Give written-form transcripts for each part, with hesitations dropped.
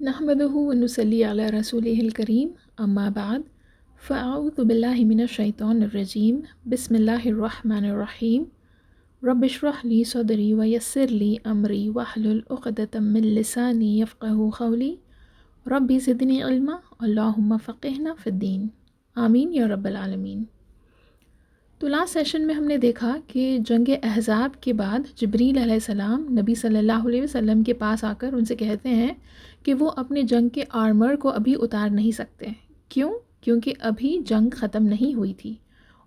نحمده ونصلي على رسوله الكريم اما بعد فاعوذ بالله من الشیطان الرجیم بسم اللہ الرحمن الرحیم رب اشرح لي صدری ویسر لي امری واحلل عقدۃ من لسانی یفقهوا قولی رب زدنی علما اللہم فقہنا فی الدین آمین یا رب العالمین۔ تو لاسٹ سیشن میں ہم نے دیکھا کہ جنگ احزاب کے بعد جبریل علیہ السلام نبی صلی اللہ علیہ وسلم کے پاس آ کر ان سے کہتے ہیں کہ وہ اپنے جنگ کے آرمر کو ابھی اتار نہیں سکتے۔ کیوں؟ کیونکہ ابھی جنگ ختم نہیں ہوئی تھی،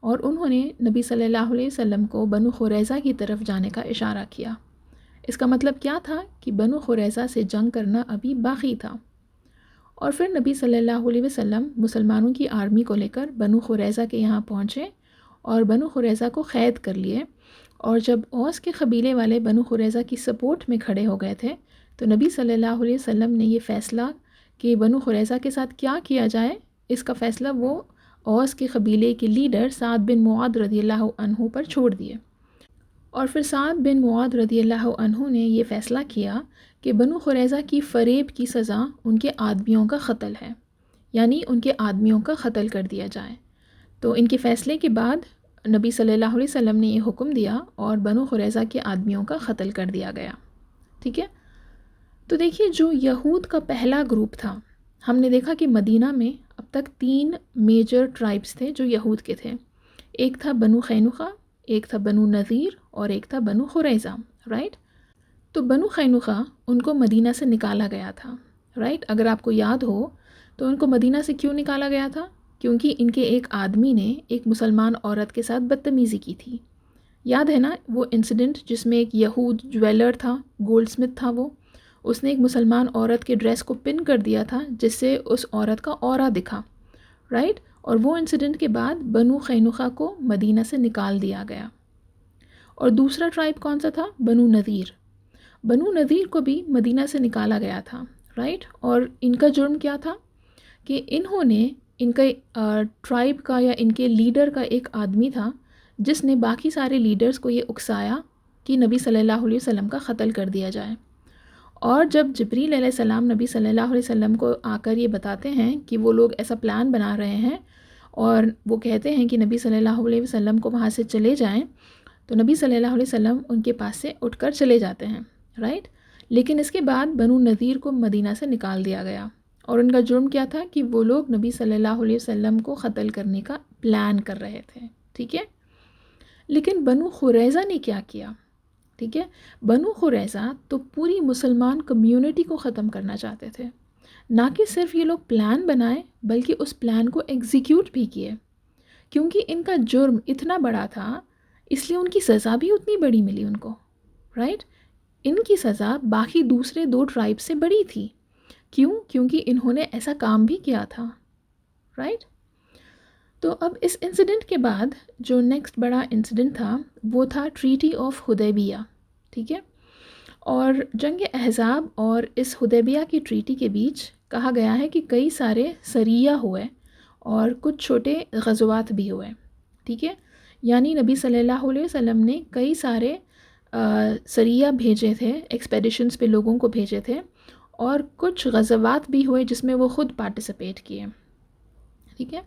اور انہوں نے نبی صلی اللہ علیہ وسلم کو بنو قریظہ کی طرف جانے کا اشارہ کیا۔ اس کا مطلب کیا تھا کہ بنو قریظہ سے جنگ کرنا ابھی باقی تھا۔ اور پھر نبی صلی اللہ علیہ وسلم مسلمانوں کی آرمی کو لے کر بنو قریظہ کے یہاں پہنچے اور بنو قریظہ کو قید کر لیے، اور جب اوس کے قبیلے والے بنو قریظہ کی سپورٹ میں کھڑے ہو گئے تھے تو نبی صلی اللہ علیہ وسلم نے یہ فیصلہ کہ بنو قریظہ کے ساتھ کیا کیا جائے، اس کا فیصلہ وہ اوس کے قبیلے کے لیڈر سعد بن معاذ رضی اللہ عنہ پر چھوڑ دیے۔ اور پھر سعد بن معاذ رضی اللہ عنہ نے یہ فیصلہ کیا کہ بنو قریظہ کی فریب کی سزا ان کے آدمیوں کا قتل ہے، یعنی ان کے آدمیوں کا قتل کر دیا جائے۔ تو ان کے فیصلے کے بعد نبی صلی اللہ علیہ وسلم نے یہ حکم دیا اور بنو قریظہ کے آدمیوں کا قتل کر دیا گیا۔ ٹھیک ہے، تو دیکھیے جو یہود کا پہلا گروپ تھا، ہم نے دیکھا کہ مدینہ میں اب تک 3 میجر ٹرائبس تھے جو یہود کے تھے۔ ایک تھا بنو قینقاع، ایک تھا بنو نذیر، اور ایک تھا بنو قریظہ، رائٹ؟ تو بنو قینقاع ان کو مدینہ سے نکالا گیا تھا، رائٹ؟ اگر آپ کو یاد ہو تو ان کو مدینہ سے کیوں نکالا گیا تھا؟ کیونکہ ان کے ایک آدمی نے ایک مسلمان عورت کے ساتھ بدتمیزی کی تھی۔ یاد ہے نا وہ انسیڈنٹ جس میں ایک یہود جویلر تھا، گولڈ سمتھ تھا، اس نے ایک مسلمان عورت کے ڈریس کو پن کر دیا تھا جس سے اس عورت کا اورا دکھا، رائٹ؟ اور وہ انسیڈنٹ کے بعد بنو قینقاع کو مدینہ سے نکال دیا گیا۔ اور دوسرا ٹرائب کون سا تھا؟ بنو نذیر۔ بنو نذیر کو بھی مدینہ سے نکالا گیا تھا، رائٹ؟ اور ان کا جرم کیا تھا کہ انہوں نے ان کا ٹرائب کا یا ان کے لیڈر کا ایک آدمی تھا جس نے باقی سارے لیڈرز کو یہ اکسایا کہ نبی صلی اللہ علیہ وسلم کا قتل کر دیا جائے۔ اور جب جبریل علیہ السلام نبی صلی اللہ علیہ وسلم کو آ کر یہ بتاتے ہیں کہ وہ لوگ ایسا پلان بنا رہے ہیں اور وہ کہتے ہیں کہ نبی صلی اللہ علیہ وسلم کو وہاں سے چلے جائیں، تو نبی صلی اللہ علیہ وسلم ان کے پاس سے اٹھ کر چلے جاتے ہیں، رائٹ؟ لیکن اس کے بعد بنو نذیر کو مدینہ سے نکال دیا گیا، اور ان کا جرم کیا تھا کہ وہ لوگ نبی صلی اللہ علیہ وسلم کو قتل کرنے کا پلان کر رہے تھے، ٹھیک ہے؟ لیکن بنو قریظہ نے کیا کیا؟ ٹھیک ہے، بنو قریظہ تو پوری مسلمان کمیونٹی کو ختم کرنا چاہتے تھے، نہ کہ صرف یہ لوگ پلان بنائے بلکہ اس پلان کو ایگزیکیوٹ بھی کیے، کیونکہ ان کا جرم اتنا بڑا تھا اس لیے ان کی سزا بھی اتنی بڑی ملی ان کو، رائٹ؟ ان کی سزا باقی دوسرے 2 ٹرائب سے بڑی تھی۔ کیوں؟ کیونکہ انہوں نے ایسا کام بھی کیا تھا، رائٹ؟ تو اب اس انسیڈنٹ کے بعد جو نیکسٹ بڑا انسیڈنٹ تھا وہ تھا ٹریٹی آف حدیبیہ، ٹھیک ہے؟ اور جنگ احزاب اور اس حدیبیہ کی ٹریٹی کے بیچ کہا گیا ہے کہ کئی سارے سریہ ہوئے اور کچھ چھوٹے غزوات بھی ہوئے، ٹھیک ہے؟ یعنی نبی صلی اللہ علیہ وسلم نے کئی سارے سریہ بھیجے تھے، ایکسپیڈیشنز پہ لوگوں کو بھیجے تھے، اور کچھ غزوات بھی ہوئے جس میں وہ خود پارٹیسپیٹ کیے، ٹھیک ہے؟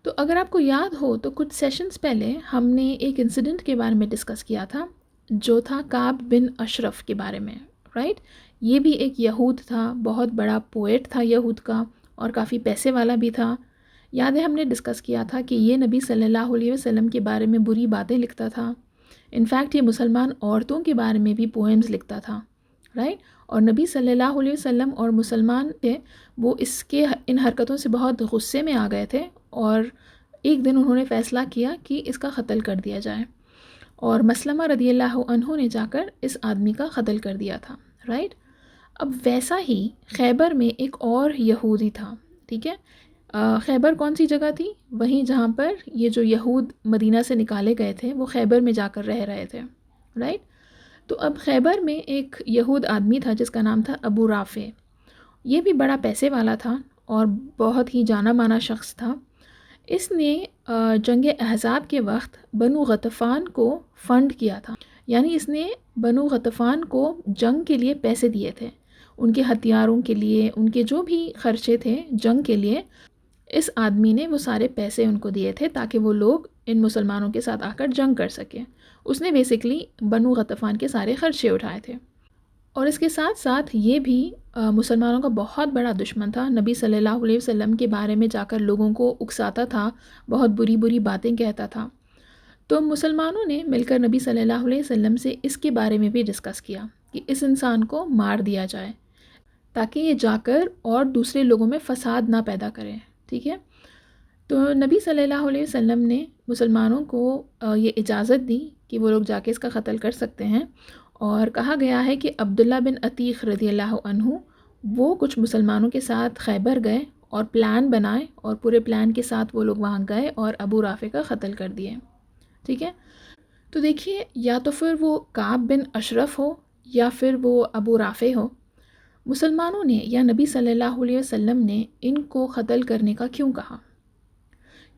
تو اگر آپ کو یاد ہو تو کچھ سیشنز پہلے ہم نے ایک انسیڈنٹ کے بارے میں ڈسکس کیا تھا جو تھا کعب بن اشرف کے بارے میں، رائٹ؟ یہ بھی ایک یہود تھا، بہت بڑا پوئٹ تھا یہود کا، اور کافی پیسے والا بھی تھا۔ یاد ہے ہم نے ڈسکس کیا تھا کہ یہ نبی صلی اللہ علیہ وسلم کے بارے میں بری باتیں لکھتا تھا، انفیکٹ یہ مسلمان عورتوں کے بارے میں بھی پوئمز لکھتا تھا، رائٹ؟ اور نبی صلی اللہ علیہ وسلم اور مسلمان تھے وہ اس کے ان حرکتوں سے بہت غصے میں آ گئے تھے، اور ایک دن انہوں نے فیصلہ کیا کہ اس کا قتل کر دیا جائے، اور مسلمہ رضی اللہ عنہ نے جا کر اس آدمی کا قتل کر دیا تھا، رائٹ؟ اب ویسا ہی خیبر میں ایک اور یہودی تھا، ٹھیک ہے؟ خیبر کون سی جگہ تھی؟ وہیں جہاں پر یہ جو یہود مدینہ سے نکالے گئے تھے وہ خیبر میں جا کر رہ رہے تھے، رائٹ؟ تو اب خیبر میں ایک یہود آدمی تھا جس کا نام تھا ابو رافع۔ یہ بھی بڑا پیسے والا تھا اور بہت ہی جانا مانا شخص تھا۔ اس نے جنگ احزاب کے وقت بنو غطفان کو فنڈ کیا تھا، یعنی اس نے بنو غطفان کو جنگ کے لیے پیسے دیے تھے۔ ان کے ہتھیاروں کے لیے، ان کے جو بھی خرچے تھے جنگ کے لیے، اس آدمی نے وہ سارے پیسے ان کو دیے تھے تاکہ وہ لوگ ان مسلمانوں کے ساتھ آ کر جنگ کر سکیں۔ اس نے بیسکلی بنو غطفان کے سارے خرچے اٹھائے تھے، اور اس کے ساتھ ساتھ یہ بھی مسلمانوں کا بہت بڑا دشمن تھا، نبی صلی اللہ علیہ وسلم کے بارے میں جا کر لوگوں کو اکساتا تھا، بہت بری بری باتیں کہتا تھا۔ تو مسلمانوں نے مل کر نبی صلی اللہ علیہ وسلم سے اس کے بارے میں بھی ڈسکس کیا کہ اس انسان کو مار دیا جائے تاکہ یہ جا کر اور دوسرے لوگوں میں فساد نہ پیدا کرے، ٹھیک ہے۔ تو نبی صلی اللہ علیہ وسلم نے مسلمانوں کو یہ اجازت دی کہ وہ لوگ جا کے اس کا قتل کر سکتے ہیں، اور کہا گیا ہے کہ عبداللہ بن عتیق رضی اللہ عنہ وہ کچھ مسلمانوں کے ساتھ خیبر گئے اور پلان بنائے، اور پورے پلان کے ساتھ وہ لوگ وہاں گئے اور ابو رافع کا قتل کر دیے، ٹھیک ہے۔ تو دیکھیے، یا تو پھر وہ کعب بن اشرف ہو یا پھر وہ ابو رافع ہو، مسلمانوں نے یا نبی صلی اللہ علیہ وسلم نے ان کو قتل کرنے کا کیوں کہا؟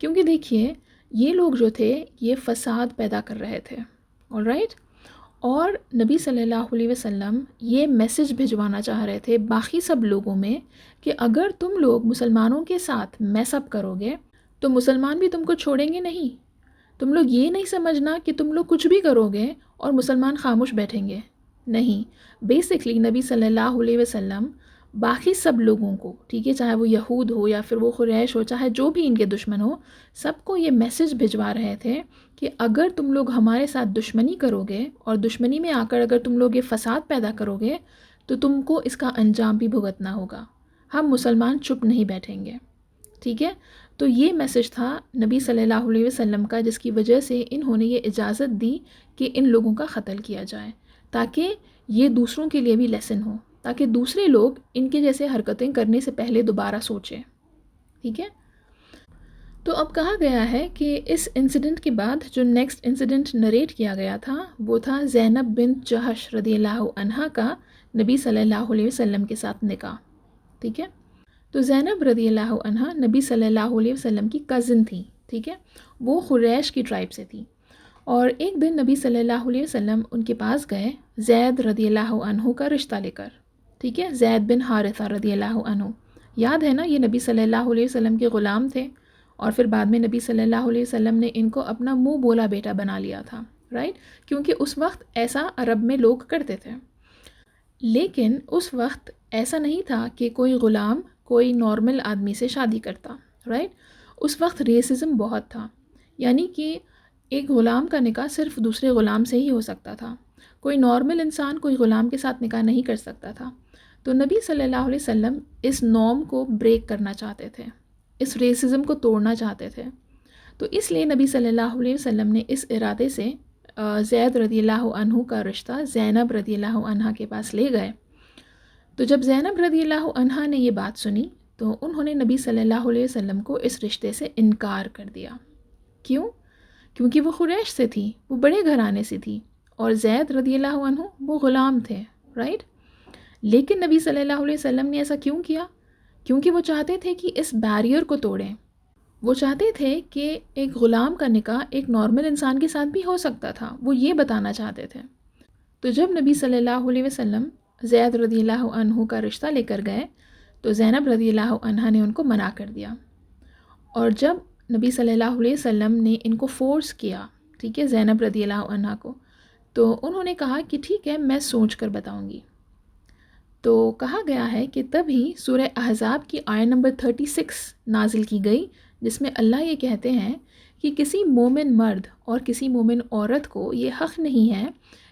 کیونکہ دیکھیے، یہ لوگ جو تھے یہ فساد پیدا کر رہے تھے، alright؟ اور نبی صلی اللہ علیہ وسلم یہ میسج بھجوانا چاہ رہے تھے باقی سب لوگوں میں کہ اگر تم لوگ مسلمانوں کے ساتھ میس اپ کرو گے تو مسلمان بھی تم کو چھوڑیں گے نہیں۔ تم لوگ یہ نہیں سمجھنا کہ تم لوگ کچھ بھی کرو گے اور مسلمان خاموش بیٹھیں گے، نہیں۔ بیسکلی نبی صلی اللہ علیہ وسلم باقی سب لوگوں کو، ٹھیک ہے، چاہے وہ یہود ہو یا پھر وہ قریش ہو، چاہے جو بھی ان کے دشمن ہو، سب کو یہ میسج بھجوا رہے تھے کہ اگر تم لوگ ہمارے ساتھ دشمنی کرو گے اور دشمنی میں آ کر اگر تم لوگ یہ فساد پیدا کرو گے تو تم کو اس کا انجام بھی بھگتنا ہوگا، ہم مسلمان چپ نہیں بیٹھیں گے، ٹھیک ہے۔ تو یہ میسج تھا نبی صلی اللہ علیہ وسلم کا، جس کی وجہ سے انہوں نے یہ اجازت دی کہ ان لوگوں کا قتل کیا جائے، تاکہ یہ دوسروں کے لیے بھی لیسن ہو، تاکہ دوسرے لوگ ان کے جیسے حرکتیں کرنے سے پہلے دوبارہ سوچیں، ٹھیک ہے۔ تو اب کہا گیا ہے کہ اس انسیڈنٹ کے بعد جو نیکسٹ انسیڈنٹ نریٹ کیا گیا تھا وہ تھا زینب بنت جہش رضی اللہ عنہا کا نبی صلی اللہ علیہ وسلم کے ساتھ نکاح، ٹھیک ہے۔ تو زینب رضی اللہ عنہا نبی صلی اللہ علیہ وسلم کی کزن تھی، ٹھیک ہے، وہ قریش کی ٹرائب سے تھی، اور ایک دن نبی صلی اللہ علیہ وسلم ان کے پاس گئے زید رضی اللہ عنہ کا رشتہ لے کر، ٹھیک ہے، زید بن حارثہ رضی اللہ عنہ، یاد ہے نا، یہ نبی صلی اللہ علیہ وسلم کے غلام تھے، اور پھر بعد میں نبی صلی اللہ علیہ وسلم نے ان کو اپنا منہ بولا بیٹا بنا لیا تھا، رائٹ، کیونکہ اس وقت ایسا عرب میں لوگ کرتے تھے۔ لیکن اس وقت ایسا نہیں تھا کہ کوئی غلام کوئی نارمل آدمی سے شادی کرتا، رائٹ، اس وقت ریسزم بہت تھا، یعنی کہ ایک غلام کا نکاح صرف دوسرے غلام سے ہی ہو سکتا تھا، کوئی نارمل انسان کوئی غلام کے ساتھ نکاح نہیں کر سکتا تھا۔ تو نبی صلی اللہ علیہ وسلم اس نارم کو بریک کرنا چاہتے تھے، اس ریسزم کو توڑنا چاہتے تھے، تو اس لیے نبی صلی اللہ علیہ وسلم نے اس ارادے سے زید رضی اللہ عنہ کا رشتہ زینب رضی اللہ عنہ کے پاس لے گئے۔ تو جب زینب رضی اللہ عنہ نے یہ بات سنی تو انہوں نے نبی صلی اللہ علیہ وسلم کو اس رشتے سے انکار کر دیا۔ کیوں؟ کیونکہ وہ قریش سے تھی، وہ بڑے گھرانے سے تھی، اور زید رضی اللہ عنہ وہ غلام تھے، رائٹ۔ لیکن نبی صلی اللہ علیہ وسلم نے ایسا کیوں کیا؟ کیونکہ وہ چاہتے تھے کہ اس بیریئر کو توڑیں، وہ چاہتے تھے کہ ایک غلام کا نکاح ایک نارمل انسان کے ساتھ بھی ہو سکتا تھا، وہ یہ بتانا چاہتے تھے۔ تو جب نبی صلی اللہ علیہ وسلم زید رضی اللہ عنہ کا رشتہ لے کر گئے تو زینب رضی اللہ عنہ نے ان کو منع کر دیا، اور جب نبی صلی اللہ علیہ وسلم نے ان کو فورس کیا، ٹھیک ہے، زینب رضی اللہ عنہ کو، تو انہوں نے کہا کہ ٹھیک ہے، میں سوچ کر بتاؤں گی۔ تو کہا گیا ہے کہ تبھی سورہ احزاب کی آیت نمبر 36 نازل کی گئی، جس میں اللہ یہ کہتے ہیں کہ کسی مومن مرد اور کسی مومن عورت کو یہ حق نہیں ہے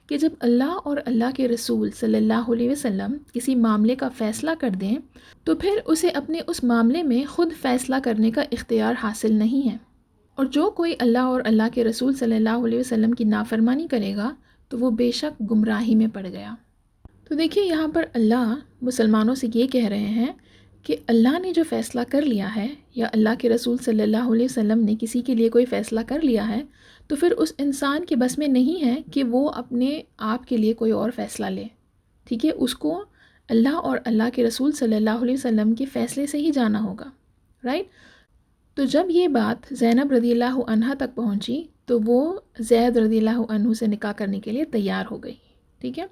کہ جب اللہ اور اللہ کے رسول صلی اللہ علیہ وسلم کسی معاملے کا فیصلہ کر دیں تو پھر اسے اپنے اس معاملے میں خود فیصلہ کرنے کا اختیار حاصل نہیں ہے، اور جو کوئی اللہ اور اللہ کے رسول صلی اللہ علیہ وسلم کی نافرمانی کرے گا تو وہ بے شک گمراہی میں پڑ گیا۔ تو دیکھیے، یہاں پر اللہ مسلمانوں سے یہ کہہ رہے ہیں کہ اللہ نے جو فیصلہ کر لیا ہے، یا اللہ کے رسول صلی اللہ علیہ وسلم نے کسی کے لیے کوئی فیصلہ کر لیا ہے، تو پھر اس انسان کے بس میں نہیں ہے کہ وہ اپنے آپ کے لیے کوئی اور فیصلہ لے، ٹھیک ہے، اس کو اللہ اور اللہ کے رسول صلی اللہ علیہ وسلم کے فیصلے سے ہی جانا ہوگا، رائٹ۔ تو جب یہ بات زینب رضی اللہ عنہ تک پہنچی تو وہ زید رضی اللہ عنہ سے نکاح کرنے کے لیے تیار ہو گئی، ٹھیک ہے۔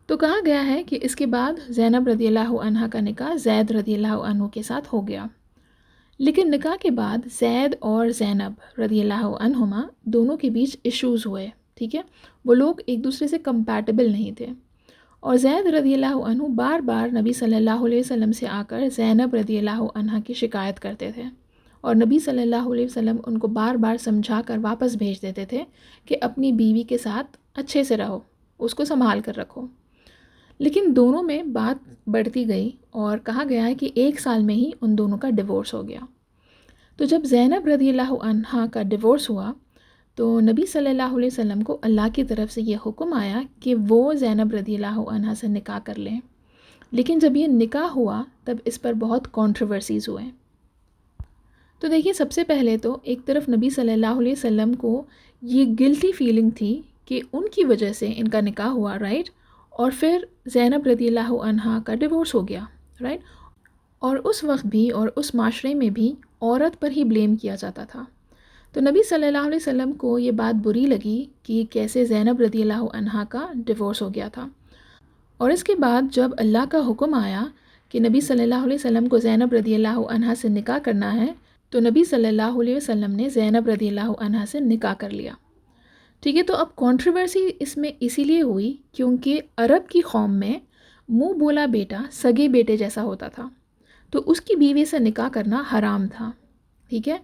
تو کہا گیا ہے کہ اس کے بعد زینب رضی اللہ عنہا کا نکاح زید رضی اللہ عنہ کے ساتھ ہو گیا، لیکن نکاح کے بعد زید اور زینب رضی اللہ عنہما دونوں کے بیچ ایشوز ہوئے، ٹھیک ہے، وہ لوگ ایک دوسرے سے کمپیٹیبل نہیں تھے، اور زید رضی اللہ عنہ بار بار نبی صلی اللہ علیہ وسلم سے آ کر زینب رضی اللہ عنہا کی شکایت کرتے تھے، اور نبی صلی اللہ علیہ وسلم ان کو بار بار سمجھا کر واپس بھیج دیتے تھے کہ اپنی بیوی کے ساتھ اچھے سے رہو، اس کو سنبھال کر رکھو۔ لیکن دونوں میں بات بڑھتی گئی اور کہا گیا ہے کہ 1 سال میں ہی ان دونوں کا ڈیورس ہو گیا۔ تو جب زینب رضی اللہ عنہا کا ڈیورس ہوا تو نبی صلی اللہ علیہ وسلم کو اللہ کی طرف سے یہ حکم آیا کہ وہ زینب رضی اللہ عنہا سے نکاح کر لیں، لیکن جب یہ نکاح ہوا تب اس پر بہت کنٹروورسیز ہوئے۔ تو دیکھیے، سب سے پہلے تو ایک طرف نبی صلی اللہ علیہ وسلم کو یہ گلٹی فیلنگ تھی کہ ان کی وجہ سے ان کا نکاح ہوا، رائٹ، اور پھر زینب رضی اللہ عنہا کا ڈیورس ہو گیا، رائٹ، اور اس وقت بھی اور اس معاشرے میں بھی عورت پر ہی بلیم کیا جاتا تھا۔ تو نبی صلی اللہ علیہ وسلم کو یہ بات بری لگی کہ کیسے زینب رضی اللہ عنہا کا ڈیورس ہو گیا تھا، اور اس کے بعد جب اللہ کا حکم آیا کہ نبی صلی اللہ علیہ وسلم کو زینب رضی اللہ عنہا سے نکاح کرنا ہے، تو نبی صلی اللہ علیہ وسلم نے زینب رضی اللہ عنہا سے نکاح کر لیا، ٹھیک ہے۔ تو اب کنٹروورسی اس میں اسی لیے ہوئی کیونکہ عرب کی قوم میں منہ بولا بیٹا سگے بیٹے جیسا ہوتا تھا، تو اس کی بیوی سے نکاح کرنا حرام تھا، ٹھیک ہے۔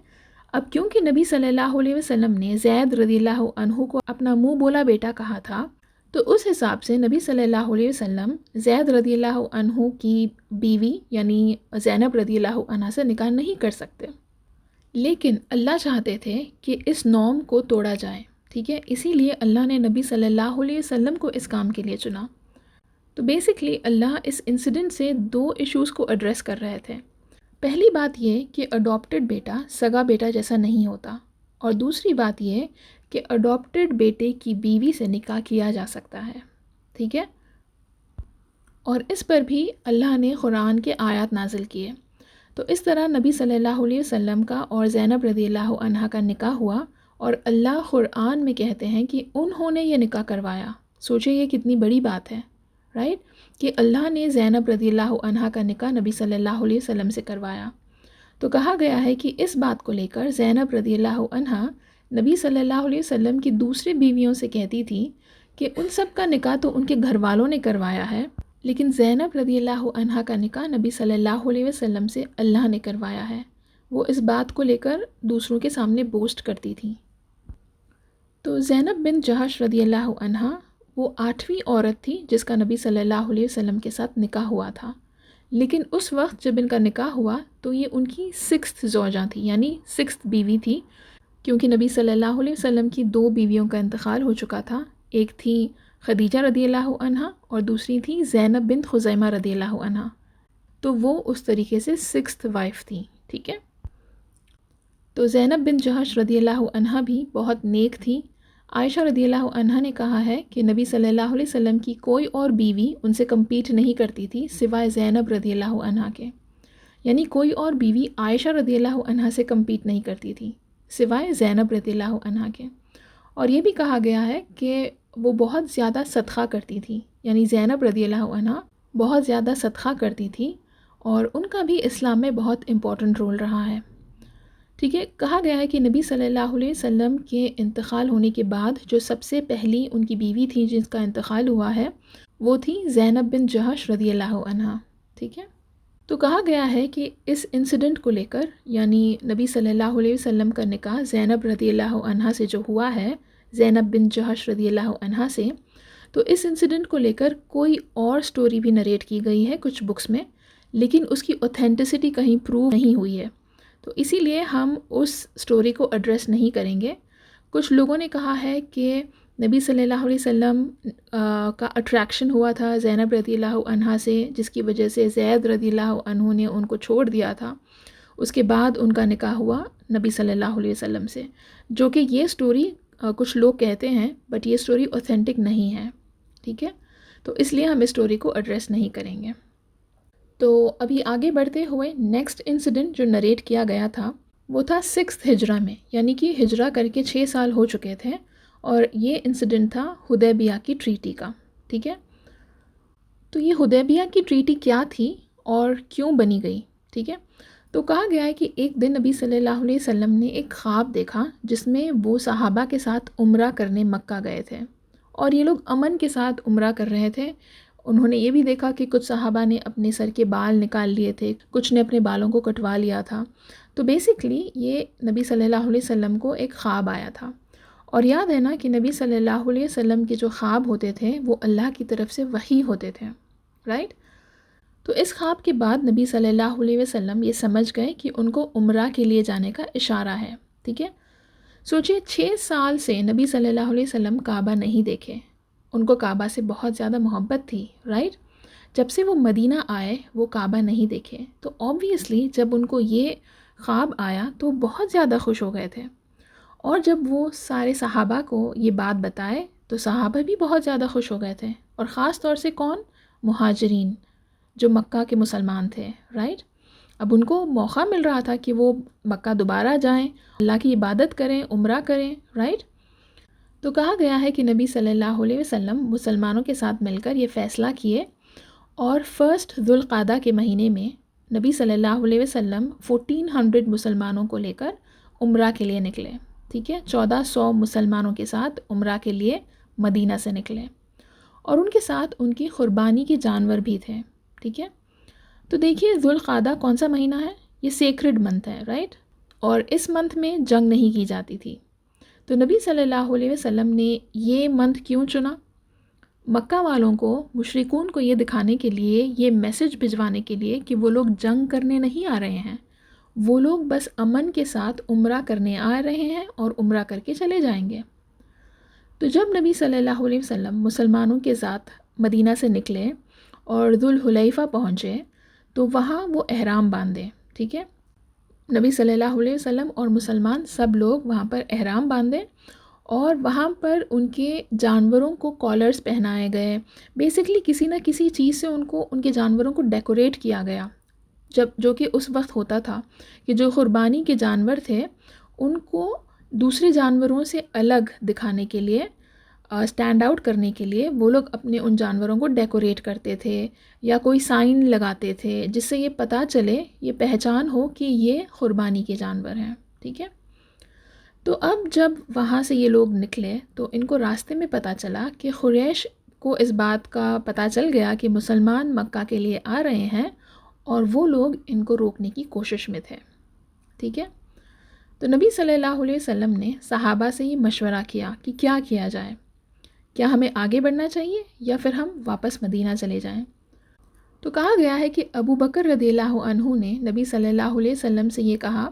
اب کیونکہ نبی صلی اللہ علیہ وسلم نے زید رضی اللہ عنہ کو اپنا منہ بولا بیٹا کہا تھا، تو اس حساب سے نبی صلی اللہ علیہ وسلم زید رضی اللہ عنہ کی بیوی یعنی زینب رضی اللہ عنہ سے نکاح نہیں کر سکتے، لیکن اللہ چاہتے تھے کہ اس نارم کو توڑا جائے، ٹھیک ہے، اسی لیے اللہ نے نبی صلی اللہ علیہ وسلم کو اس کام کے لیے چنا۔ تو بیسکلی اللہ اس انسیڈنٹ سے 2 ایشوز کو ایڈریس کر رہے تھے۔ پہلی بات یہ کہ اڈاپٹڈ بیٹا سگا بیٹا جیسا نہیں ہوتا، اور دوسری بات یہ کہ اڈاپٹڈ بیٹے کی بیوی سے نکاح کیا جا سکتا ہے، ٹھیک ہے، اور اس پر بھی اللہ نے قرآن کے آیات نازل کیے۔ تو اس طرح نبی صلی اللہ علیہ وسلم کا اور زینب رضی اللہ عنہا کا نکاح ہوا، اور اللہ قرآن میں کہتے ہیں کہ انہوں نے یہ نکاح کروایا۔ سوچیں یہ کتنی بڑی بات ہے، رائٹ، کہ اللہ نے زینب رضی اللہ عنہا کا نکاح نبی صلی اللہ علیہ وسلم سے کروایا۔ تو کہا گیا ہے کہ اس بات کو لے کر زینب رضی اللہ عنہا نبی صلی اللہ علیہ وسلم کی دوسری بیویوں سے کہتی تھی کہ ان سب کا نکاح تو ان کے گھر والوں نے کروایا ہے، لیکن زینب رضی اللہ عنہا کا نکاح نبی صلی اللہ علیہ وسلم سے اللہ نے کروایا ہے۔ وہ اس بات کو لے کر دوسروں کے سامنے بوسٹ کرتی تھی۔ تو زینب بن جہش رضی اللہ عنہا وہ 8ویں عورت تھی جس کا نبی صلی اللہ علیہ وسلم کے ساتھ نکاح ہوا تھا، لیکن اس وقت جب ان کا نکاح ہوا تو یہ ان کی 6th زوجہ تھی، یعنی 6th بیوی تھی، کیونکہ نبی صلی اللہ علیہ وسلم کی 2 بیویوں کا انتقال ہو چکا تھا، ایک تھی خدیجہ رضی اللہ عنہا اور دوسری تھی زینب بنت خزیمہ رضی اللہ عنہا، تو وہ اس طریقے سے 6th وائف تھی، ٹھیک ہے۔ تو زینب بن جہش رضی اللہ عنہا بھی بہت نیک تھی۔ عائشہ رضی اللہ عنہا نے کہا ہے کہ نبی صلی اللہ علیہ وسلم کی کوئی اور بیوی ان سے کمپیٹ نہیں کرتی تھی سوائے زینب رضی اللہ عنہا کے، یعنی کوئی اور بیوی عائشہ رضی اللہ عنہا سے کمپیٹ نہیں کرتی تھی سوائے زینب رضی اللہ عنہا کے۔ اور یہ بھی کہا گیا ہے کہ وہ بہت زیادہ صدقہ کرتی تھی، یعنی زینب رضی اللہ عنہا بہت زیادہ صدقہ کرتی تھی، اور ان کا بھی اسلام میں بہت امپورٹنٹ رول رہا ہے، ٹھیک ہے۔ کہا گیا ہے کہ نبی صلی اللہ علیہ وسلم کے انتقال ہونے کے بعد جو سب سے پہلی ان کی بیوی تھی جس کا انتقال ہوا ہے وہ تھی زینب بن جہش رضی اللہ عنہا، ٹھیک ہے۔ تو کہا گیا ہے کہ اس انسیڈنٹ کو لے کر، یعنی نبی صلی اللہ علیہ وسلم کا نکاح زینب رضی اللہ عنہا سے جو ہوا ہے، زینب بن جہش رضی اللہ عنہا سے، تو اس انسیڈنٹ کو لے کر کوئی اور سٹوری بھی نریٹ کی گئی ہے کچھ بکس میں، لیکن اس کی اوتھینٹسٹی کہیں پروو نہیں ہوئی ہے، تو اسی لیے ہم اس سٹوری کو ایڈریس نہیں کریں گے۔ کچھ لوگوں نے کہا ہے کہ نبی صلی اللہ علیہ وسلم کا اٹریکشن ہوا تھا زینب رضی اللہ عنہا سے، جس کی وجہ سے زید رضی اللہ عنہ نے ان کو چھوڑ دیا تھا، اس کے بعد ان کا نکاح ہوا نبی صلی اللہ علیہ وسلم سے، جو کہ یہ سٹوری کچھ لوگ کہتے ہیں بٹ یہ سٹوری اوتھینٹک نہیں ہے، ٹھیک ہے، تو اس لیے ہم اس سٹوری کو ایڈریس نہیں کریں گے۔ تو ابھی آگے بڑھتے ہوئے نیکسٹ انسیڈنٹ جو نریٹ کیا گیا تھا وہ تھا 6th ہجرہ میں، یعنی کہ ہجرہ کر کے 6 سال ہو چکے تھے، اور یہ انسیڈنٹ تھا حدیبیہ کی ٹریٹی کا، ٹھیک ہے۔ تو یہ حدیبیہ کی ٹریٹی کیا تھی اور کیوں بنی گئی؟ ٹھیک ہے، تو کہا گیا ہے کہ ایک دن نبی صلی اللہ علیہ وسلم نے ایک خواب دیکھا جس میں وہ صحابہ کے ساتھ عمرہ کرنے مکہ گئے تھے، اور یہ لوگ امن کے ساتھ عمرہ کر رہے تھے۔ انہوں نے یہ بھی دیکھا کہ کچھ صحابہ نے اپنے سر کے بال نکال لیے تھے، کچھ نے اپنے بالوں کو کٹوا لیا تھا۔ تو بیسیکلی یہ نبی صلی اللہ علیہ وسلم کو ایک خواب آیا تھا، اور یاد ہے نا کہ نبی صلی اللہ علیہ وسلم کے جو خواب ہوتے تھے وہ اللہ کی طرف سے وحی ہوتے تھے، رائٹ؟ تو اس خواب کے بعد نبی صلی اللہ علیہ وسلم یہ سمجھ گئے کہ ان کو عمرہ کے لیے جانے کا اشارہ ہے، ٹھیک ہے؟ سوچئے 6 سال سے نبی صلی اللہ علیہ وسلم کعبہ نہیں دیکھے، ان کو کعبہ سے بہت زیادہ محبت تھی، رائٹ؟ جب سے وہ مدینہ آئے وہ کعبہ نہیں دیکھے، تو آبویسلی جب ان کو یہ خواب آیا تو بہت زیادہ خوش ہو گئے تھے، اور جب وہ سارے صحابہ کو یہ بات بتائے تو صحابہ بھی بہت زیادہ خوش ہو گئے تھے، اور خاص طور سے کون؟ مہاجرین جو مکہ کے مسلمان تھے، رائٹ؟ اب ان کو موقع مل رہا تھا کہ وہ مکہ دوبارہ جائیں، اللہ کی عبادت کریں، عمرہ کریں، رائٹ؟ تو کہا گیا ہے کہ نبی صلی اللہ علیہ وسلم مسلمانوں کے ساتھ مل کر یہ فیصلہ کیے، اور فرسٹ ذوالقعدہ کے مہینے میں نبی صلی اللہ علیہ وسلم 1400 مسلمانوں کو لے کر عمرہ کے لیے نکلے، ٹھیک ہے؟ 1400 مسلمانوں کے ساتھ عمرہ کے لیے مدینہ سے نکلے، اور ان کے ساتھ ان کی قربانی کے جانور بھی تھے، ٹھیک ہے؟ تو دیکھیے ذوالقعدہ کون سا مہینہ ہے؟ یہ سیکرڈ منتھ ہے، رائٹ؟ اور اس منتھ میں جنگ نہیں کی جاتی تھی، تو نبی صلی اللہ علیہ وسلم نے یہ منتھ کیوں چنا؟ مکہ والوں کو، مشرکون کو یہ دکھانے کے لیے، یہ میسج بھجوانے کے لیے کہ وہ لوگ جنگ کرنے نہیں آ رہے ہیں، وہ لوگ بس امن کے ساتھ عمرہ کرنے آ رہے ہیں اور عمرہ کر کے چلے جائیں گے۔ تو جب نبی صلی اللہ علیہ وسلم مسلمانوں کے ساتھ مدینہ سے نکلے اور ذوالحلیفہ پہنچے تو وہاں وہ احرام باندھے، ٹھیک ہے؟ نبی صلی اللہ علیہ وسلم اور مسلمان سب لوگ وہاں پر احرام باندھے، اور وہاں پر ان کے جانوروں کو کالرز پہنائے گئے، بیسیکلی کسی نہ کسی چیز سے ان کے جانوروں کو ڈیکوریٹ کیا گیا، جو کہ اس وقت ہوتا تھا کہ جو قربانی کے جانور تھے ان کو دوسرے جانوروں سے الگ دکھانے کے لیے، اسٹینڈ آؤٹ کرنے کے لیے وہ لوگ اپنے ان جانوروں کو ڈیکوریٹ کرتے تھے، یا کوئی سائن لگاتے تھے جس سے یہ پتہ چلے، یہ پہچان ہو کہ یہ قربانی کے جانور ہیں، ٹھیک ہے؟ تو اب جب وہاں سے یہ لوگ نکلے تو ان کو راستے میں پتہ چلا کہ قریش کو اس بات کا پتہ چل گیا کہ مسلمان مکہ کے لیے آ رہے ہیں، اور وہ لوگ ان کو روکنے کی کوشش میں تھے، ٹھیک ہے؟ تو نبی صلی اللہ علیہ وسلم نے صحابہ سے یہ مشورہ کیا کہ کیا کیا جائے، کیا ہمیں آگے بڑھنا چاہیے یا پھر ہم واپس مدینہ چلے جائیں؟ تو کہا گیا ہے کہ ابو بکر رضی اللہ عنہ نے نبی صلی اللہ علیہ وسلم سے یہ کہا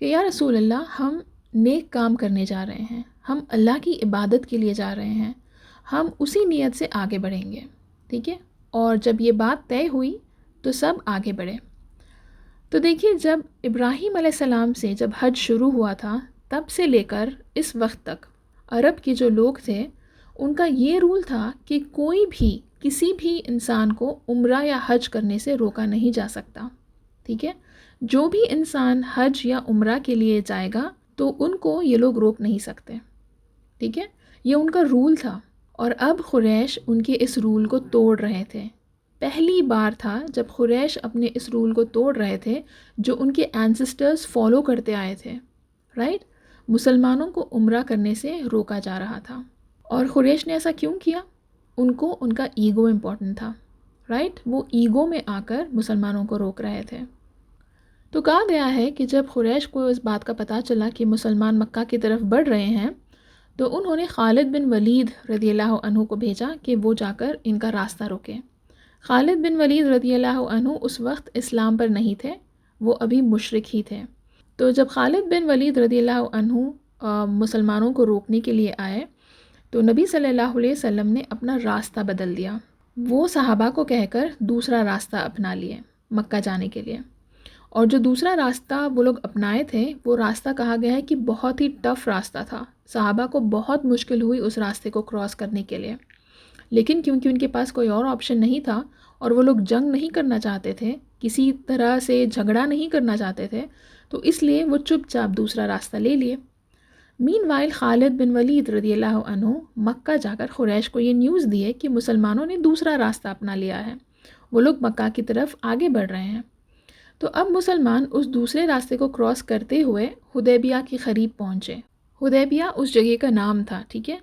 کہ یا رسول اللہ، ہم نیک کام کرنے جا رہے ہیں، ہم اللہ کی عبادت کے لیے جا رہے ہیں، ہم اسی نیت سے آگے بڑھیں گے، ٹھیک ہے؟ اور جب یہ بات طے ہوئی تو سب آگے بڑھے۔ تو دیکھیے جب ابراہیم علیہ السلام سے جب حج شروع ہوا تھا تب سے لے کر اس وقت تک عرب کے جو لوگ تھے ان کا یہ رول تھا کہ کوئی بھی کسی بھی انسان کو عمرہ یا حج کرنے سے روکا نہیں جا سکتا، ٹھیک ہے؟ جو بھی انسان حج یا عمرہ کے لیے جائے گا تو ان کو یہ لوگ روک نہیں سکتے، ٹھیک ہے؟ یہ ان کا رول تھا، اور اب قریش ان کے اس رول کو توڑ رہے تھے۔ پہلی بار تھا جب قریش اپنے اس رول کو توڑ رہے تھے جو ان کے اینسسٹرز فالو کرتے آئے تھے، رائٹ؟ مسلمانوں کو عمرہ کرنے سے روکا جا رہا تھا، اور قریش نے ایسا کیوں کیا؟ ان کو ان کا ایگو امپورٹنٹ تھا، رائٹ؟ وہ ایگو میں آ کر مسلمانوں کو روک رہے تھے۔ تو کہا گیا ہے کہ جب قریش کو اس بات کا پتہ چلا کہ مسلمان مکہ کی طرف بڑھ رہے ہیں تو انہوں نے خالد بن ولید رضی اللہ عنہ کو بھیجا کہ وہ جا کر ان کا راستہ روکے۔ خالد بن ولید رضی اللہ عنہ اس وقت اسلام پر نہیں تھے، وہ ابھی مشرک ہی تھے۔ تو جب خالد بن ولید رضی اللہ عنہ مسلمانوں کو روکنے کے لیے آئے تو نبی صلی اللہ علیہ وسلم نے اپنا راستہ بدل دیا، وہ صحابہ کو کہہ کر دوسرا راستہ اپنا لیے مکہ جانے کے لیے، اور جو دوسرا راستہ وہ لوگ اپنائے تھے وہ راستہ کہا گیا ہے کہ بہت ہی ٹف راستہ تھا، صحابہ کو بہت مشکل ہوئی اس راستے کو کراس کرنے کے لیے، لیکن کیونکہ ان کے پاس کوئی اور آپشن نہیں تھا اور وہ لوگ جنگ نہیں کرنا چاہتے تھے، کسی طرح سے جھگڑا نہیں کرنا چاہتے تھے، تو اس لیے وہ چپ چاپ دوسرا راستہ لے لیے۔ مین وائل خالد بن ولید رضی اللہ عنہ مکہ جا کر قریش کو یہ نیوز دیے کہ مسلمانوں نے دوسرا راستہ اپنا لیا ہے، وہ لوگ مکہ کی طرف آگے بڑھ رہے ہیں۔ تو اب مسلمان اس دوسرے راستے کو کراس کرتے ہوئے حدیبیہ کے قریب پہنچے۔ حدیبیہ اس جگہ کا نام تھا، ٹھیک ہے۔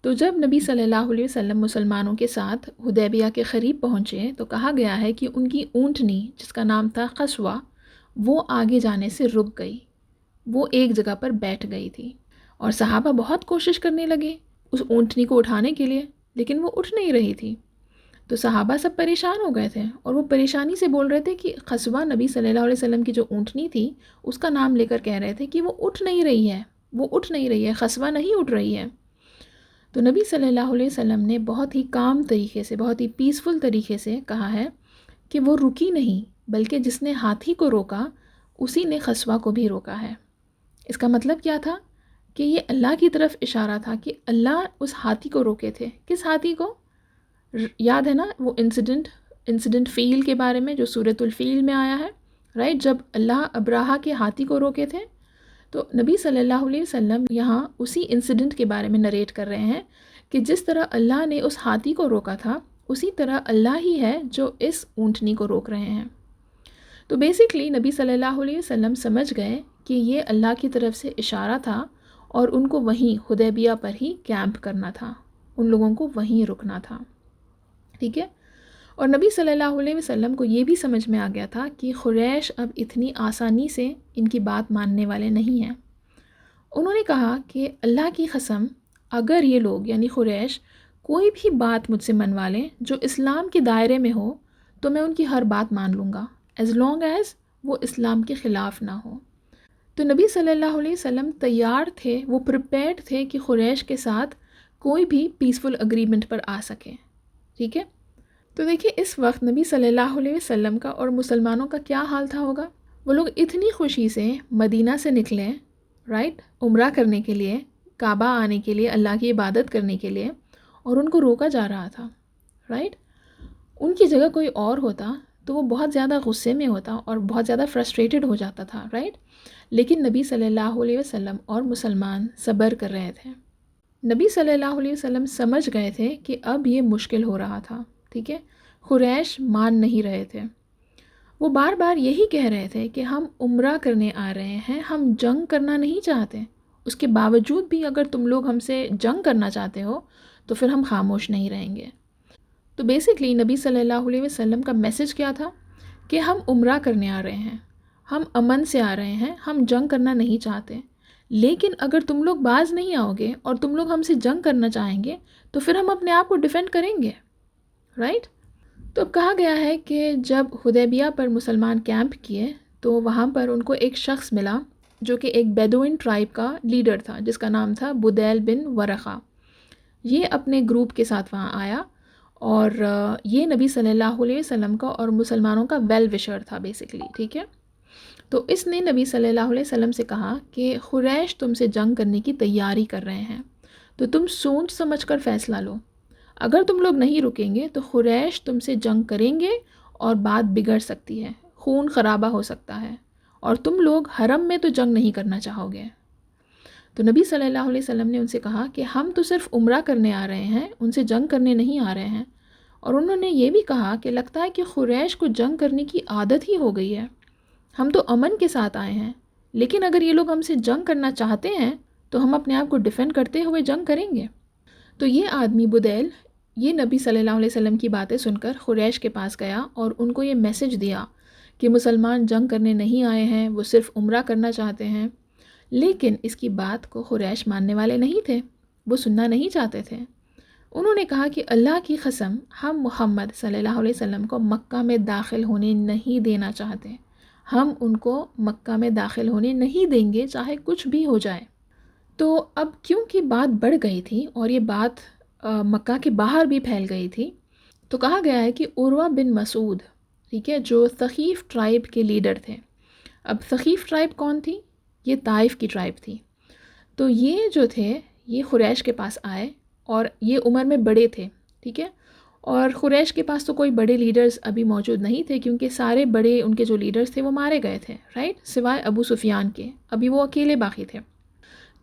تو جب نبی صلی اللہ علیہ وسلم مسلمانوں کے ساتھ حدیبیہ کے قریب پہنچے تو کہا گیا ہے کہ ان کی اونٹنی جس کا نام تھا قصوہ، وہ آگے جانے سے رک گئی، وہ ایک جگہ پر بیٹھ گئی تھی، اور صحابہ بہت کوشش کرنے لگے اس اونٹنی کو اٹھانے کے لیے، لیکن وہ اٹھ نہیں رہی تھی۔ تو صحابہ سب پریشان ہو گئے تھے، اور وہ پریشانی سے بول رہے تھے کہ قصوہ نبی صلی اللہ علیہ وسلم کی جو اونٹنی تھی اس کا نام لے کر کہہ رہے تھے کہ وہ اٹھ نہیں رہی ہے، وہ اٹھ نہیں رہی ہے، قصوہ نہیں اٹھ رہی ہے۔ تو نبی صلی اللہ علیہ وسلم نے بہت ہی کام طریقے سے، بہت ہی پیسفل طریقے سے کہا ہے کہ وہ رکی نہیں، بلکہ جس نے ہاتھی کو روکا اسی نے قصوہ کو بھی روکا ہے۔ اس کا مطلب کیا تھا کہ یہ اللہ کی طرف اشارہ تھا کہ اللہ اس ہاتھی کو روکے تھے۔ کس ہاتھی کو؟ یاد ہے نا وہ انسیڈنٹ فیل کے بارے میں جو سورۃ الفیل میں آیا ہے، رائٹ؟ جب اللہ ابراہا کے ہاتھی کو روکے تھے، تو نبی صلی اللہ علیہ وسلم یہاں اسی انسیڈنٹ کے بارے میں نریٹ کر رہے ہیں کہ جس طرح اللہ نے اس ہاتھی کو روکا تھا، اسی طرح اللہ ہی ہے جو اس اونٹنی کو روک رہے ہیں۔ تو بیسکلی نبی صلی اللہ علیہ وسلم سمجھ گئے کہ یہ اللہ کی طرف سے اشارہ تھا، اور ان کو وہیں حدیبیہ پر ہی کیمپ کرنا تھا، ان لوگوں کو وہیں رکنا تھا، ٹھیک ہے۔ اور نبی صلی اللہ علیہ وسلم کو یہ بھی سمجھ میں آ گیا تھا کہ قریش اب اتنی آسانی سے ان کی بات ماننے والے نہیں ہیں۔ انہوں نے کہا کہ اللہ کی قسم، اگر یہ لوگ یعنی قریش کوئی بھی بات مجھ سے منوا لیں جو اسلام کے دائرے میں ہو تو میں ان کی ہر بات مان لوں گا، ایز لانگ ایز وہ اسلام کے خلاف نہ ہو۔ تو نبی صلی اللہ علیہ وسلم تیار تھے، وہ پریپیئرڈ تھے کہ قریش کے ساتھ کوئی بھی پیسفل اگریمنٹ پر آ سکیں، ٹھیک ہے۔ تو دیکھیں اس وقت نبی صلی اللہ علیہ وسلم کا اور مسلمانوں کا کیا حال تھا ہوگا۔ وہ لوگ اتنی خوشی سے مدینہ سے نکلے، رائٹ، عمرہ کرنے کے لیے، کعبہ آنے کے لیے، اللہ کی عبادت کرنے کے لیے، اور ان کو روکا جا رہا تھا، رائٹ۔ ان کی جگہ کوئی اور ہوتا تو وہ بہت زیادہ غصے میں ہوتا اور بہت زیادہ فرسٹریٹڈ ہو جاتا تھا، رائٹ۔ لیکن نبی صلی اللہ علیہ وسلم اور مسلمان صبر کر رہے تھے۔ نبی صلی اللہ علیہ وسلم سمجھ گئے تھے کہ اب یہ مشکل ہو رہا تھا، ٹھیک ہے۔ قریش مان نہیں رہے تھے، وہ بار بار یہی کہہ رہے تھے کہ ہم عمرہ کرنے آ رہے ہیں، ہم جنگ کرنا نہیں چاہتے، اس کے باوجود بھی اگر تم لوگ ہم سے جنگ کرنا چاہتے ہو تو پھر ہم خاموش نہیں رہیں گے۔ تو بیسکلی نبی صلی اللہ علیہ وسلم کا میسج کیا تھا کہ ہم عمرہ کرنے آ رہے ہیں، ہم امن سے آ رہے ہیں، ہم جنگ کرنا نہیں چاہتے، لیکن اگر تم لوگ باز نہیں آؤ گے اور تم لوگ ہم سے جنگ کرنا چاہیں گے تو پھر ہم اپنے آپ کو ڈیفینڈ کریں گے، رائٹ۔ تو اب کہا گیا ہے کہ جب حدیبیہ پر مسلمان کیمپ کیے تو وہاں پر ان کو ایک شخص ملا جو کہ ایک بیدوئن ٹرائب کا لیڈر تھا، جس کا نام تھا بدیل بن ورقہ۔ یہ اپنے گروپ کے ساتھ وہاں آیا، اور یہ نبی صلی اللہ علیہ وسلم کا اور مسلمانوں کا ویل وشر تھا بیسکلی، ٹھیک ہے۔ تو اس نے نبی صلی اللہ علیہ وسلم سے کہا کہ قریش تم سے جنگ کرنے کی تیاری کر رہے ہیں، تو تم سوچ سمجھ کر فیصلہ لو، اگر تم لوگ نہیں رکیں گے تو قریش تم سے جنگ کریں گے اور بات بگڑ سکتی ہے، خون خرابہ ہو سکتا ہے، اور تم لوگ حرم میں تو جنگ نہیں کرنا چاہو گے۔ تو نبی صلی اللہ علیہ وسلم نے ان سے کہا کہ ہم تو صرف عمرہ کرنے آ رہے ہیں، ان سے جنگ کرنے نہیں آ رہے ہیں، اور انہوں نے یہ بھی کہا کہ لگتا ہے کہ قریش کو جنگ کرنے کی عادت ہی ہو گئی ہے، ہم تو امن کے ساتھ آئے ہیں، لیکن اگر یہ لوگ ہم سے جنگ کرنا چاہتے ہیں تو ہم اپنے آپ کو ڈیفینڈ کرتے ہوئے جنگ کریں گے۔ تو یہ آدمی بدیل یہ نبی صلی اللہ علیہ وسلم کی باتیں سن کر قریش کے پاس گیا اور ان کو یہ میسج دیا کہ مسلمان جنگ کرنے نہیں آئے ہیں، وہ صرف عمرہ کرنا چاہتے ہیں۔ لیکن اس کی بات کو قریش ماننے والے نہیں تھے، وہ سننا نہیں چاہتے تھے۔ انہوں نے کہا کہ اللہ کی قسم، ہم محمد صلی اللہ علیہ وسلم کو مکہ میں داخل ہونے نہیں دینا چاہتے، ہم ان کو مکہ میں داخل ہونے نہیں دیں گے چاہے کچھ بھی ہو جائے۔ تو اب کیونکہ بات بڑھ گئی تھی اور یہ بات مکہ کے باہر بھی پھیل گئی تھی، تو کہا گیا ہے کہ عروہ بن مسعود، ٹھیک ہے، جو ثقیف ٹرائب کے لیڈر تھے۔ اب ثقیف ٹرائب کون تھی؟ یہ طائف کی ٹرائب تھی۔ تو یہ جو تھے یہ قریش کے پاس آئے، اور یہ عمر میں بڑے تھے، ٹھیک ہے، اور قریش کے پاس تو کوئی بڑے لیڈرز ابھی موجود نہیں تھے کیونکہ سارے بڑے ان کے جو لیڈرز تھے وہ مارے گئے تھے، رائٹ، سوائے ابو سفیان کے، ابھی وہ اکیلے باقی تھے۔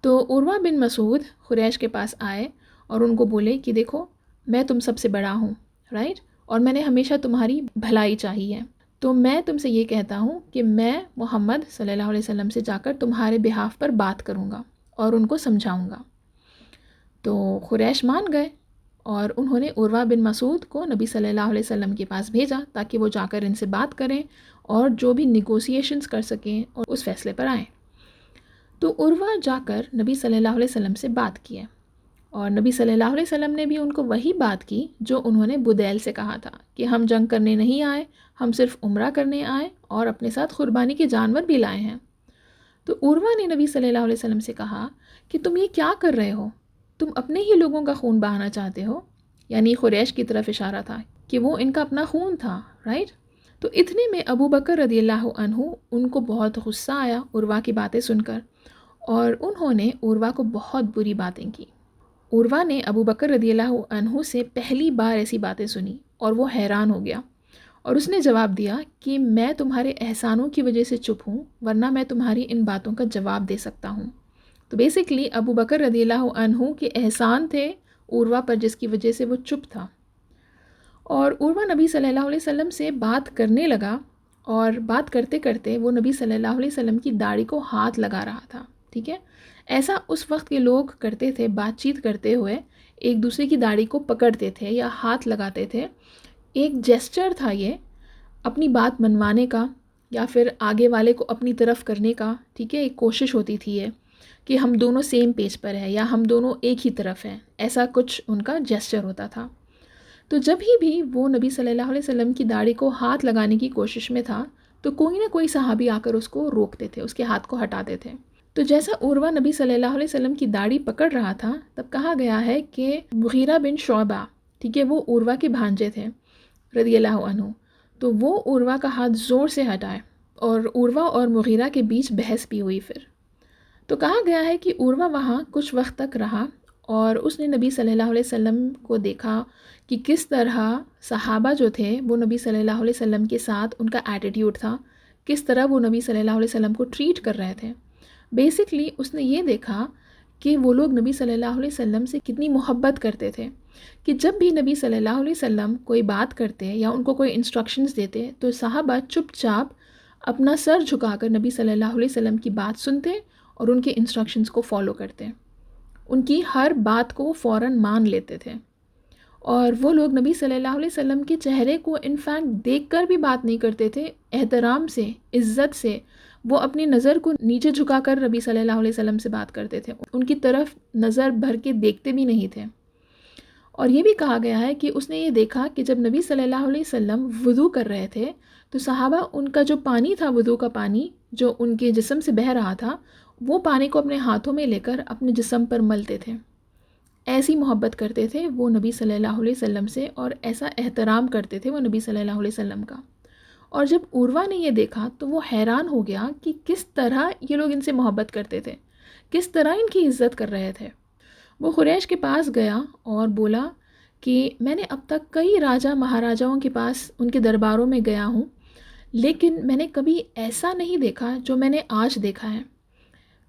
تو عروہ بن مسعود قریش کے پاس آئے اور ان کو بولے کہ دیکھو میں تم سب سے بڑا ہوں، رائٹ، اور میں نے ہمیشہ تمہاری بھلائی چاہی ہے، تو میں تم سے یہ کہتا ہوں کہ میں محمد صلی اللہ علیہ وسلم سے جا کر تمہارے بہاف پر بات کروں گا اور ان کو سمجھاؤں گا۔ تو قریش مان گئے اور انہوں نے عروہ بن مسعود کو نبی صلی اللہ علیہ وسلم کے پاس بھیجا تاکہ وہ جا کر ان سے بات کریں اور جو بھی نیگوسیشنز کر سکیں اور اس فیصلے پر آئیں۔ تو عروہ جا کر نبی صلی اللہ علیہ وسلم سے بات کیے اور نبی صلی اللہ علیہ وسلم نے بھی ان کو وہی بات کی جو انہوں نے بدیل سے کہا تھا کہ ہم جنگ کرنے نہیں آئے، ہم صرف عمرہ کرنے آئے اور اپنے ساتھ قربانی کے جانور بھی لائے ہیں۔ تو عروہ نے نبی صلی اللہ علیہ وسلم سے کہا کہ تم یہ کیا کر رہے ہو؟ تم اپنے ہی لوگوں کا خون بہانا چاہتے ہو؟ یعنی قریش کی طرف اشارہ تھا کہ وہ ان کا اپنا خون تھا، رائٹ؟ تو اتنے میں ابو بکر رضی اللہ عنہ ان کو بہت غصہ آیا عروہ کی باتیں سن کر، اور انہوں نے عروہ کو بہت بری باتیں کی۔ عروہ نے ابو بکر رضی اللہ عنہ سے پہلی بار ایسی باتیں سنی اور وہ حیران ہو گیا، اور اس نے جواب دیا کہ میں تمہارے احسانوں کی وجہ سے چپ ہوں، ورنہ میں تمہاری ان باتوں کا جواب دے سکتا ہوں۔ تو بیسیکلی ابو بکر رضی اللہ عنہ کے احسان تھے عروہ پر جس کی وجہ سے وہ چپ تھا۔ اور عروہ نبی صلی اللہ علیہ وسلم سے بات کرنے لگا، اور بات کرتے کرتے وہ نبی صلی اللہ علیہ وسلم کی داڑھی کو ہاتھ لگا رہا تھا، ٹھیک ہے؟ ایسا اس وقت کے لوگ کرتے تھے، بات چیت کرتے ہوئے ایک دوسرے کی داڑھی کو پکڑتے تھے یا ہاتھ لگاتے تھے۔ ایک جیسچر تھا یہ اپنی بات منوانے کا یا پھر آگے والے کو اپنی طرف کرنے کا، ٹھیک ہے؟ ایک کوشش ہوتی تھی یہ کہ ہم دونوں سیم پیج پر ہیں یا ہم دونوں ایک ہی طرف ہیں، ایسا کچھ ان کا جیسچر ہوتا تھا۔ تو جب ہی بھی وہ نبی صلی اللہ علیہ وسلم کی داڑھی کو ہاتھ لگانے کی کوشش میں تھا تو کوئی نہ کوئی صحابی آ کر اس کو روکتے تھے، اس کے ہاتھ کو ہٹاتے تھے۔ تو جیسا عروہ نبی صلی اللہ علیہ وسلم کی داڑھی پکڑ رہا تھا تب کہا گیا ہے کہ مغیرہ بن شعبہ، ٹھیک ہے، وہ عروہ کے بھانجے تھے رضی اللہ عنہ، تو وہ عروہ کا ہاتھ زور سے ہٹائے اور عروہ اور مغیرہ کے بیچ بحث بھی ہوئی۔ پھر تو کہا گیا ہے کہ عروہ وہاں کچھ وقت تک رہا اور اس نے نبی صلی اللہ علیہ وسلم کو دیکھا کہ کس طرح صحابہ جو تھے وہ نبی صلی اللہ علیہ وسلم کے ساتھ ان کا ایٹیٹیوڈ تھا، کس طرح وہ نبی صلی اللہ علیہ وسلم کو ٹریٹ کر رہے تھے۔ بیسکلی اس نے یہ دیکھا کہ وہ لوگ نبی صلی اللہ علیہ وسلم سے کتنی محبت کرتے تھے کہ جب بھی نبی صلی اللہ علیہ وسلم کوئی بات کرتے یا ان کو کوئی انسٹرکشنز دیتے تو صحابہ چپ چاپ اپنا سر جھکا کر نبی صلی اللہ علیہ وسلم کی بات سنتے اور ان کے انسٹرکشنز کو فالو کرتے، ان کی ہر بات کو فوراً مان لیتے تھے۔ اور وہ لوگ نبی صلی اللہ علیہ وسلم کے چہرے کو انفیکٹ دیکھ کر بھی بات نہیں کرتے تھے، احترام سے، عزت سے وہ اپنی نظر کو نیچے جھکا کر نبی صلی اللہ علیہ وسلم سے بات کرتے تھے، ان کی طرف نظر بھر کے دیکھتے بھی نہیں تھے۔ اور یہ بھی کہا گیا ہے کہ اس نے یہ دیکھا کہ جب نبی صلی اللہ علیہ وسلم وضو کر رہے تھے تو صحابہ ان کا جو پانی تھا، وضو کا پانی جو ان کے جسم سے بہہ رہا تھا، وہ پانی کو اپنے ہاتھوں میں لے کر اپنے جسم پر ملتے تھے۔ ایسی محبت کرتے تھے وہ نبی صلی اللہ علیہ وسلم سے اور ایسا احترام کرتے تھے وہ نبی صلی اللہ علیہ وسلم کا۔ اور جب عروہ نے یہ دیکھا تو وہ حیران ہو گیا کہ کس طرح یہ لوگ ان سے محبت کرتے تھے، کس طرح ان کی عزت کر رہے تھے۔ وہ قریش کے پاس گیا اور بولا کہ میں نے اب تک کئی راجہ مہاراجاؤں کے پاس ان کے درباروں میں گیا ہوں، لیکن میں نے کبھی ایسا نہیں دیکھا جو میں نے آج دیکھا ہے۔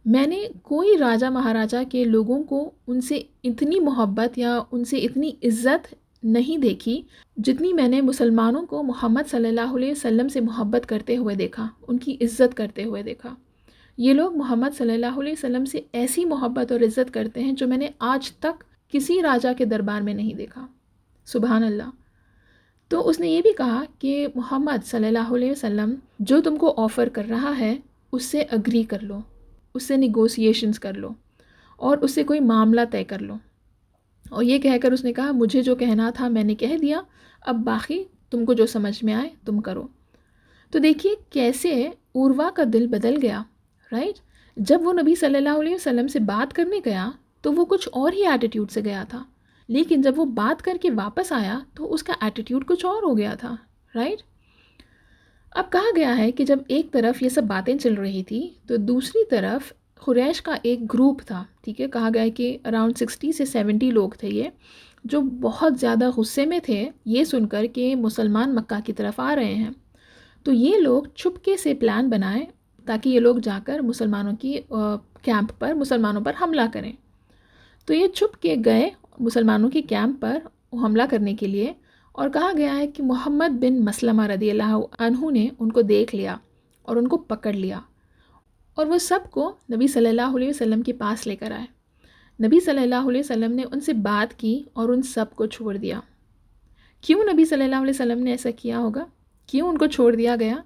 میں نے کوئی راجہ مہاراجہ کے لوگوں کو ان سے اتنی محبت یا ان سے اتنی عزت نہیں دیکھی جتنی میں نے مسلمانوں کو محمد صلی اللہ علیہ وسلم سے محبت کرتے ہوئے دیکھا، ان کی عزت کرتے ہوئے دیکھا۔ یہ لوگ محمد صلی اللہ علیہ وسلم سے ایسی محبت اور عزت کرتے ہیں جو میں نے آج تک کسی راجہ کے دربار میں نہیں دیکھا۔ سبحان اللہ۔ تو اس نے یہ بھی کہا کہ محمد صلی اللہ علیہ وسلم جو تم کو آفر کر رہا ہے اس سے اگری کر لو، اس سے نیگوسیشنز کر لو اور اس سے کوئی معاملہ طے کر لو۔ اور یہ کہہ کر اس نے کہا مجھے جو کہنا تھا میں نے کہہ دیا، اب باقی تم کو جو سمجھ میں آئے تم کرو۔ تو دیکھیے کیسے عروہ کا دل بدل گیا، رائٹ؟ جب وہ نبی صلی اللہ علیہ وسلم سے بات کرنے گیا تو وہ کچھ اور ہی ایٹیٹیوڈ سے گیا تھا، لیکن جب وہ بات کر کے واپس آیا تو اس کا ایٹیٹیوڈ کچھ اور ہو گیا تھا، رائٹ؟ اب کہا گیا ہے کہ جب ایک طرف یہ سب باتیں چل رہی تھی تو دوسری طرف قریش کا ایک گروپ تھا، ٹھیک ہے، کہا گیا ہے کہ اراؤنڈ 60 سے 70 لوگ تھے یہ، جو بہت زیادہ غصے میں تھے یہ سن کر کہ مسلمان مکہ کی طرف آ رہے ہیں۔ تو یہ لوگ چھپکے سے پلان بنائے تاکہ یہ لوگ جا کر مسلمانوں کی کیمپ پر مسلمانوں پر حملہ کریں۔ تو یہ چھپ کے گئے مسلمانوں کی کیمپ پر حملہ کرنے کے لیے، اور کہا گیا ہے کہ محمد بن مسلمہ رضی اللہ عنہ نے ان کو دیکھ لیا اور ان کو پکڑ لیا، اور وہ سب کو نبی صلی اللہ علیہ وسلم کے پاس لے کر آئے۔ نبی صلی اللہ علیہ وسلم نے ان سے بات کی اور ان سب کو چھوڑ دیا۔ کیوں نبی صلی اللہ علیہ وسلم نے ایسا کیا ہوگا؟ کیوں ان کو چھوڑ دیا گیا؟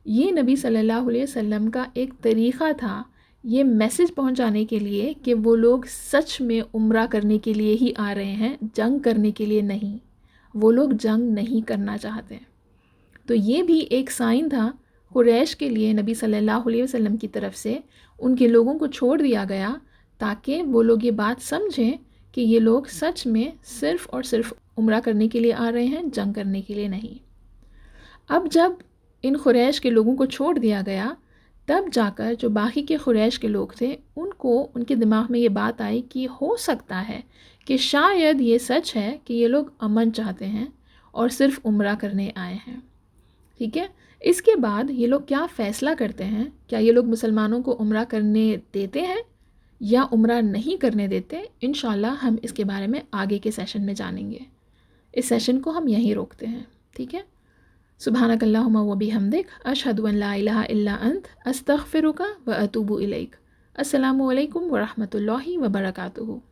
یہ نبی صلی اللہ علیہ وسلم کا ایک طریقہ تھا یہ میسج پہنچانے کے لیے کہ وہ لوگ سچ میں عمرہ کرنے کے لیے ہی آ رہے ہیں، جنگ کرنے کے لیے نہیں۔ وہ لوگ جنگ نہیں کرنا چاہتے۔ تو یہ بھی ایک سائن تھا قریش کے لیے، نبی صلی اللہ علیہ وسلم کی طرف سے ان کے لوگوں کو چھوڑ دیا گیا تاکہ وہ لوگ یہ بات سمجھیں کہ یہ لوگ سچ میں صرف اور صرف عمرہ کرنے کے لیے آ رہے ہیں، جنگ کرنے کے لیے نہیں۔ اب جب ان قریش کے لوگوں کو چھوڑ دیا گیا، تب جا کر جو باقی کے قریش کے لوگ تھے ان کو ان کے دماغ میں یہ بات آئی کہ ہو سکتا ہے کہ شاید یہ سچ ہے کہ یہ لوگ امن چاہتے ہیں اور صرف عمرہ کرنے آئے ہیں۔ ٹھیک ہے، اس کے بعد یہ لوگ کیا فیصلہ کرتے ہیں؟ کیا یہ لوگ مسلمانوں کو عمرہ کرنے دیتے ہیں یا عمرہ نہیں کرنے دیتے؟ انشاءاللہ ہم اس کے بارے میں آگے کے سیشن میں جانیں گے۔ اس سیشن کو ہم یہیں روکتے ہیں، ٹھیک ہے؟ سبحانک اللہم و بحمدک، اشہد ان لا الہ الا انت، استغفرک و اتوب الیک۔ السلام علیکم ورحمۃ اللہ وبرکاتہ۔